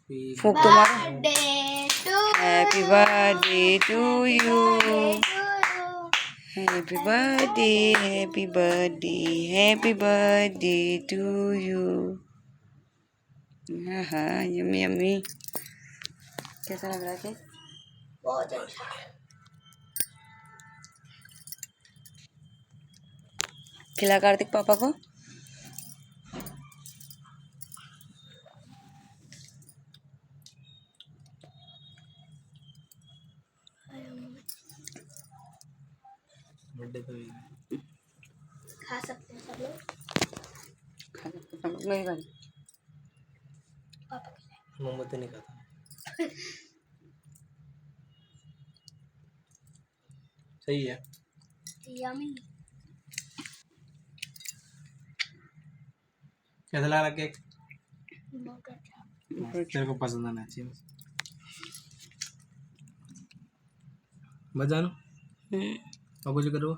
फूक तो मारो। Happy birthday to you, happy birthday, happy birthday, happy birthday to you. हाँ, यम्मी यम्मी। कैसा लग रहा है केक? बहुत अच्छा। खिला कार्तिक पापा को। बर्थडे तो खा सकते हैं सब लोग। खा सकते हैं, मेरी बारी। पापा के मोमबत्ती नहीं खाता। सही है। यम्मी। कैसा लग रहा केक? बहुत अच्छा। तेरे को पसंद आना चाहिए बस। जानू अब कुछ करो।